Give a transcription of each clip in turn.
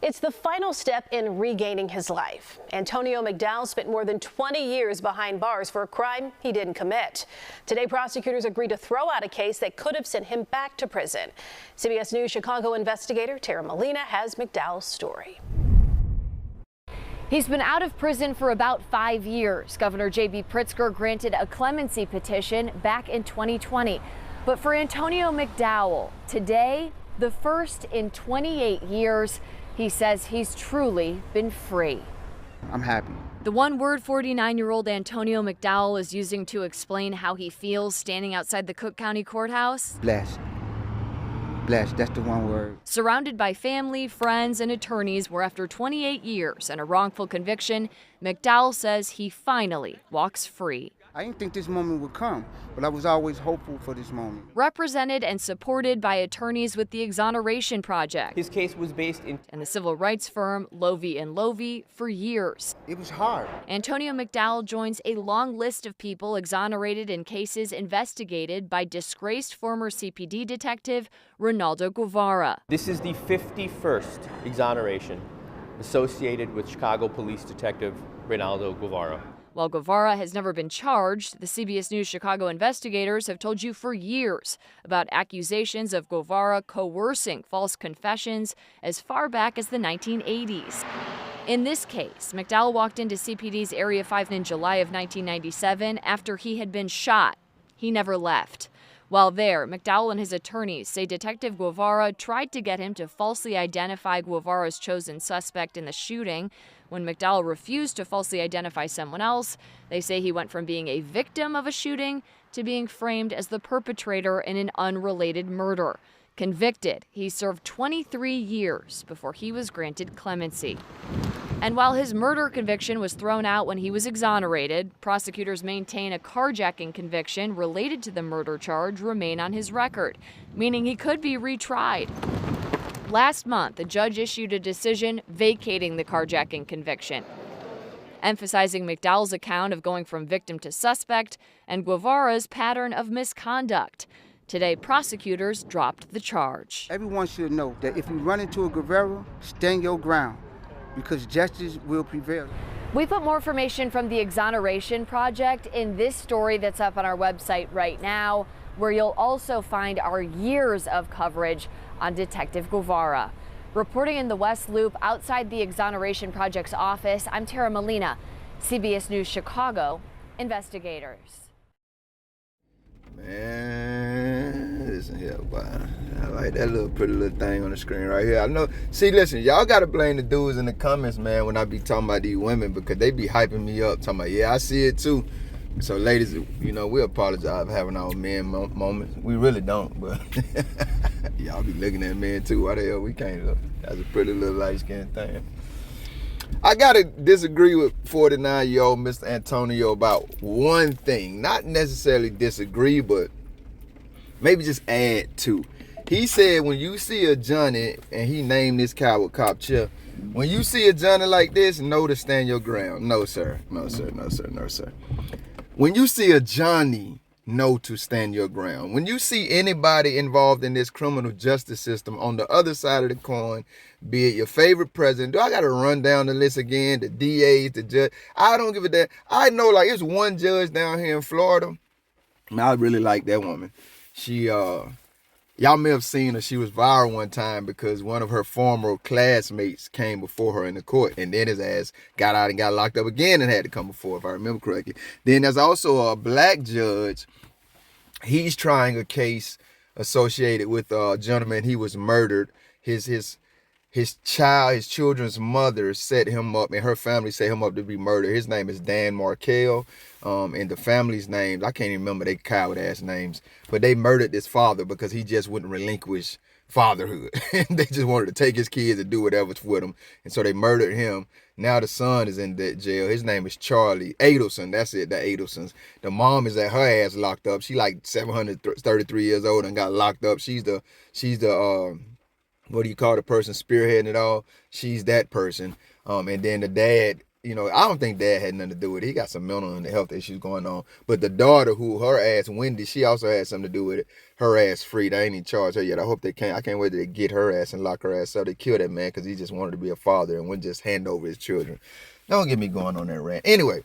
It's the final step in regaining his life. Antonio McDowell spent more than 20 years behind bars for a crime he didn't commit. Today, prosecutors agreed to throw out a case that could have sent him back to prison. CBS News Chicago investigator Tara Molina has McDowell's story. He's been out of prison for about 5 years. Governor J.B. Pritzker granted a clemency petition back in 2020. But for Antonio McDowell, today, the first in 28 years, he says he's truly been free. I'm happy. The one word 49-year-old Antonio McDowell is using to explain how he feels standing outside the Cook County Courthouse. Blessed. Blessed, that's the one word. Surrounded by family, friends, and attorneys, where after 28 years and a wrongful conviction, McDowell says he finally walks free. I didn't think this moment would come, but I was always hopeful for this moment. Represented and supported by attorneys with the Exoneration Project. His case was based in and the civil rights firm Lovey & Lovey for years. It was hard. Antonio McDowell joins a long list of people exonerated in cases investigated by disgraced former CPD detective Ronaldo Guevara. This is the 51st exoneration associated with Chicago Police Detective Ronaldo Guevara. While Guevara has never been charged, the CBS News Chicago investigators have told you for years about accusations of Guevara coercing false confessions as far back as the 1980s. In this case, McDowell walked into CPD's Area 5 in July of 1997 after he had been shot. He never left. While there, McDowell and his attorneys say Detective Guevara tried to get him to falsely identify Guevara's chosen suspect in the shooting. When McDowell refused to falsely identify someone else, they say he went from being a victim of a shooting to being framed as the perpetrator in an unrelated murder. Convicted, he served 23 years before he was granted clemency. And while his murder conviction was thrown out when he was exonerated, prosecutors maintain a carjacking conviction related to the murder charge remain on his record, meaning he could be retried. Last month, the judge issued a decision vacating the carjacking conviction, emphasizing McDowell's account of going from victim to suspect and Guevara's pattern of misconduct. Today, prosecutors dropped the charge. Everyone should know that if you run into a Guevara, stand your ground, because justice will prevail. We put more information from the Exoneration Project in this story that's up on our website right now, where you'll also find our years of coverage on Detective Guevara. Reporting in the West Loop outside the Exoneration Project's office, I'm Tara Molina, CBS News Chicago investigators. Man, listen here, boy. I like that little pretty little thing on the screen right here. I know. See, listen, y'all gotta blame the dudes in the comments, man, when I be talking about these women, because they be hyping me up, talking about, yeah, I see it too. So, ladies, you know, we apologize for having our men moments. We really don't, but y'all be looking at men too. Why the hell we can't look? That's a pretty little light-skinned thing. I gotta disagree with 49-year-old Mr. Antonio about one thing. Not necessarily disagree, but maybe just add to. He said when you see a Johnny, and he named this coward cop Chip, when you see a Johnny like this, know to stand your ground. No, sir. No, sir. No, sir. No, sir. When you see a Johnny, know to stand your ground. When you see anybody involved in this criminal justice system on the other side of the coin, be it your favorite president, do I got to run down the list again? The DAs, the judge. I don't give a damn. I know, like, it's one judge down here in Florida. And I really like that woman. She, y'all may have seen her. She was viral one time because one of her former classmates came before her in the court, and then his ass got out and got locked up again and had to come before, if I remember correctly. Then there's also a black judge. He's trying a case associated with a gentleman. He was murdered. His children's mother set him up, and her family set him up to be murdered. His name is Dan Markell, and the family's names, I can't even remember their coward-ass names, but they murdered this father because he just wouldn't relinquish fatherhood. They just wanted to take his kids and do whatever's with him, and so they murdered him. Now the son is in that jail. His name is Charlie Adelson. That's it, the Adelsons. The mom is at her ass locked up. She like 733 years old and got locked up. She's the what do you call the person spearheading it all? She's that person. And then the dad you know, I don't think dad had nothing to do with it. He got some mental and health issues going on. But the daughter, who her ass, Wendy, she also had something to do with it. Her ass free. They ain't even charged her yet. I hope they can't. I can't wait till they get her ass and lock her ass up. They killed that man because he just wanted to be a father and wouldn't just hand over his children. Don't get me going on that rant. Anyway,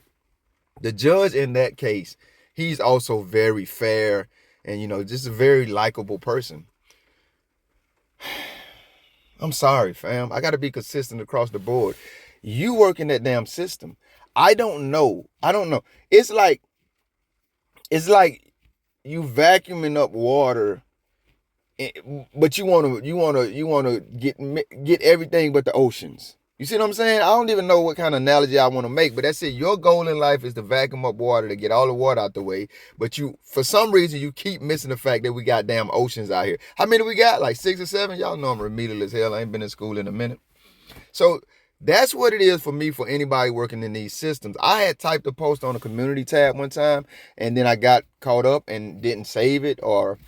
the judge in that case, he's also very fair and, you know, just a very likable person. I'm sorry, fam. I got to be consistent across the board. You work in that damn system. I don't know. It's like you vacuuming up water, but you want to get everything but the oceans. You see what I'm saying? I don't even know what kind of analogy I want to make, but that's it. Your goal in life is to vacuum up water to get all the water out the way. But you, for some reason, you keep missing the fact that we got damn oceans out here. How many we got? Like 6 or 7? Y'all know I'm remedial as hell. I ain't been in school in a minute. So that's what it is for me, for anybody working in these systems. I had typed a post on a community tab one time, and then I got caught up and didn't save it or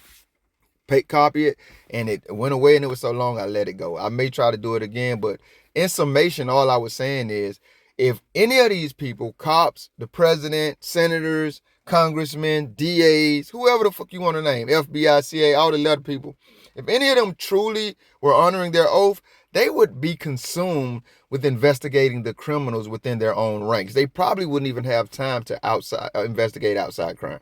copy it, and it went away, and it was so long I let it go. I may try to do it again, but in summation, all I was saying is, if any of these people, cops, the president, senators, congressmen, DAs, whoever the fuck you want to name, FBI, CIA, all the other people, if any of them truly were honoring their oath, they would be consumed with investigating the criminals within their own ranks. They probably wouldn't even have time to investigate outside crime.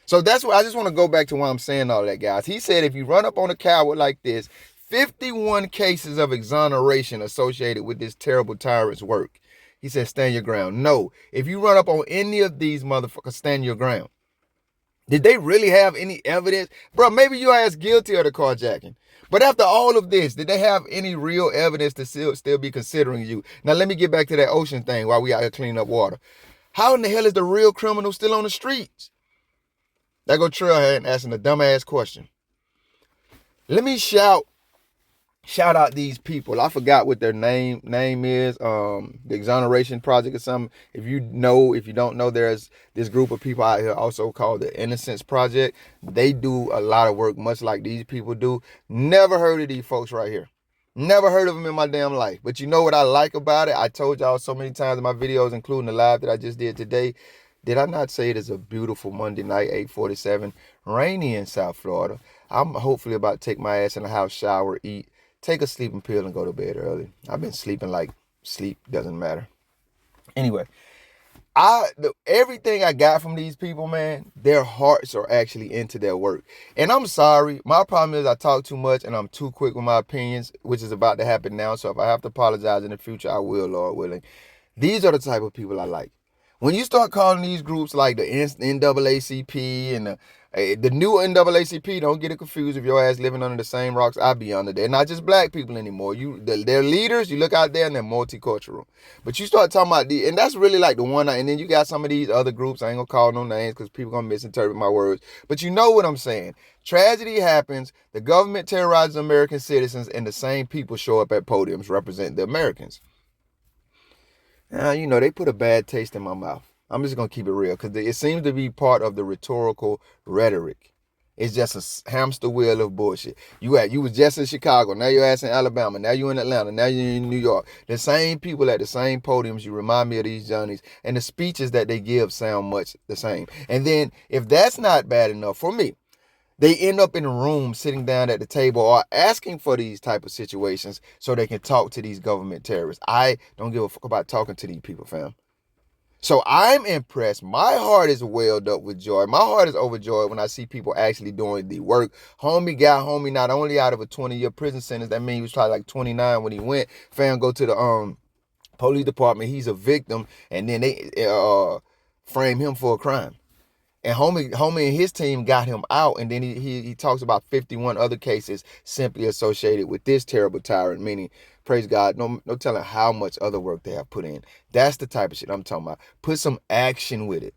So that's what I just want to go back to why I'm saying all that, guys. He said if you run up on a coward like this, 51 cases of exoneration associated with this terrible tyrant's work. He said, stand your ground. No, if you run up on any of these motherfuckers, stand your ground. Did they really have any evidence? Bro, maybe you ass guilty of the carjacking. But after all of this, did they have any real evidence to still be considering you? Now, let me get back to that ocean thing while we out here cleaning up water. How in the hell is the real criminal still on the streets? That go Trailhead and asking a dumbass question. Let me shout out these people. I forgot what their name is. The Exoneration Project or something. If you don't know, there's this group of people out here also called the Innocence Project. They do a lot of work, much like these people do. Never heard of these folks right here. Never heard of them in my damn life. But you know what I like about it? I told y'all so many times in my videos, including the live that I just did today. Did I not say it is a beautiful Monday night, 8:47, rainy in South Florida? I'm hopefully about to take my ass in the house, shower, eat, take a sleeping pill, and go to bed early. I've been sleeping like sleep doesn't matter. Anyway, everything I got from these people, man, their hearts are actually into their work. And I'm sorry, my problem is I talk too much and I'm too quick with my opinions, which is about to happen now. So if I have to apologize in the future, I will, Lord willing. These are the type of people I like. When you start calling these groups like the NAACP and the new NAACP, don't get it confused if your ass living under the same rocks I be under. They're not just black people anymore. They're leaders. You look out there and they're multicultural. But you start talking about and that's really like the one. And then you got some of these other groups. I ain't gonna call no names because people gonna misinterpret my words. But you know what I'm saying. Tragedy happens. The government terrorizes American citizens, and the same people show up at podiums representing the Americans. You know, they put a bad taste in my mouth. I'm just going to keep it real because it seems to be part of the rhetorical rhetoric. It's just a hamster wheel of bullshit. You was just in Chicago. Now your ass in Alabama. Now you in Atlanta. Now you're in New York. The same people at the same podiums. You remind me of these Johnnies. And the speeches that they give sound much the same. And then if that's not bad enough for me, they end up in a room sitting down at the table or asking for these type of situations so they can talk to these government terrorists. I don't give a fuck about talking to these people, fam. So I'm impressed. My heart is welled up with joy. My heart is overjoyed when I see people actually doing the work. Homie got not only out of a 20-year prison sentence, that means he was probably like 29 when he went. Fam, go to the police department. He's a victim, and then they frame him for a crime. And homie and his team got him out, and then he talks about 51 other cases simply associated with this terrible tyrant, meaning, praise God, no telling how much other work they have put in. That's the type of shit I'm talking about. Put some action with it.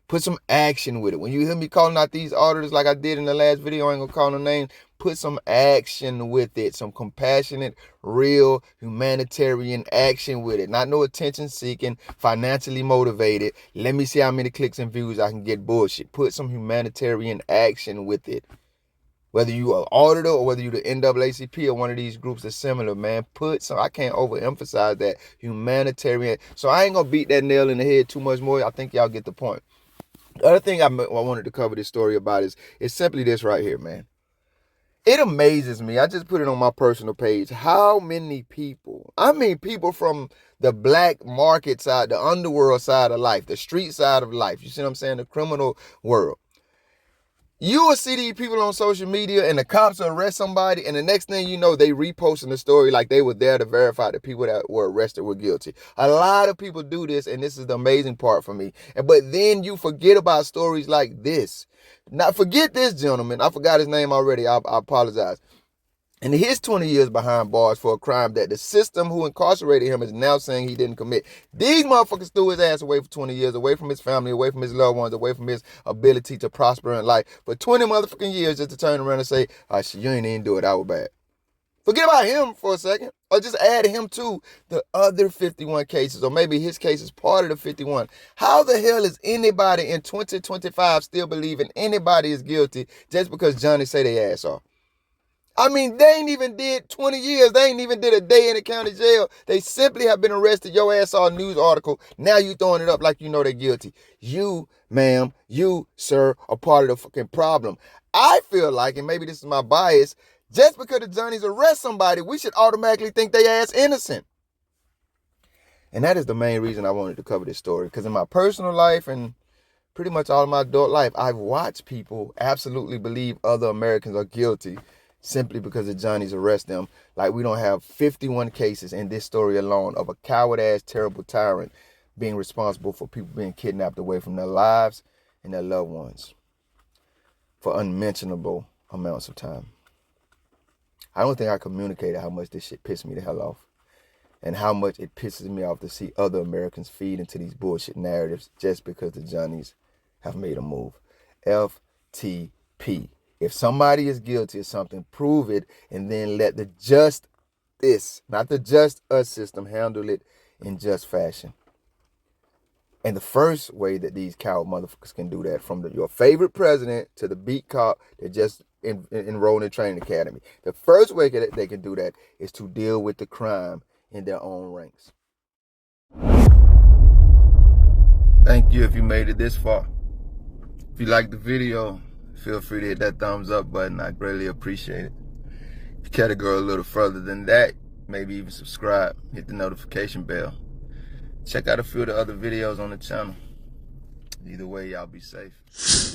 Put some action with it. When you hear me calling out these auditors like I did in the last video, I ain't gonna call no names. Put some action with it. Some compassionate, real, humanitarian action with it. Not no attention seeking, financially motivated. Let me see how many clicks and views I can get bullshit. Put some humanitarian action with it. Whether you are auditor or whether you the NAACP or one of these groups that's similar, man, so I can't overemphasize that humanitarian. So I ain't gonna beat that nail in the head too much more. I think y'all get the point. The other thing I wanted to cover this story about is simply this right here, man. It amazes me. I just put it on my personal page. How many people, I mean people from the black market side, the underworld side of life, the street side of life, you see what I'm saying, the criminal world. You will see these people on social media and the cops will arrest somebody, and the next thing you know, they reposting the story like they were there to verify the people that were arrested were guilty. A lot of people do this, and this is the amazing part for me. But then you forget about stories like this. Now, forget this gentleman. I forgot his name already. I apologize. And he's 20 years behind bars for a crime that the system who incarcerated him is now saying he didn't commit. These motherfuckers threw his ass away for 20 years, away from his family, away from his loved ones, away from his ability to prosper in life for 20 motherfucking years just to turn around and say, oh, shit, you ain't even do it. I was bad. Forget about him for a second, or just add him to the other 51 cases, or maybe his case is part of the 51. How the hell is anybody in 2025 still believing anybody is guilty just because Johnny say they ass off? I mean, they ain't even did 20 years. They ain't even did a day in the county jail. They simply have been arrested. Your ass saw a news article. Now you throwing it up like you know they're guilty. You, ma'am, you, sir, are part of the fucking problem. I feel like, and maybe this is my bias, just because the Johnnies arrest somebody, we should automatically think they ass innocent. And that is the main reason I wanted to cover this story. Because in my personal life and pretty much all of my adult life, I've watched people absolutely believe other Americans are guilty simply because the Johnnies arrest them. Like we don't have 51 cases in this story alone of a coward-ass, terrible tyrant being responsible for people being kidnapped away from their lives and their loved ones for unmentionable amounts of time. I don't think I communicated how much this shit pissed me the hell off and how much it pisses me off to see other Americans feed into these bullshit narratives just because the Johnnies have made a move. FTP. If somebody is guilty of something, prove it, and then let the justice, not the just us system, handle it in just fashion. And the first way that these coward motherfuckers can do that, from your favorite president to the beat cop that just enrolled in training academy, the first way that they can do that is to deal with the crime in their own ranks. Thank you if you made it this far. If you liked the video, feel free to hit that thumbs up button. I greatly appreciate it. If you care to go a little further than that, maybe even subscribe, hit the notification bell. Check out a few of the other videos on the channel. Either way, y'all be safe.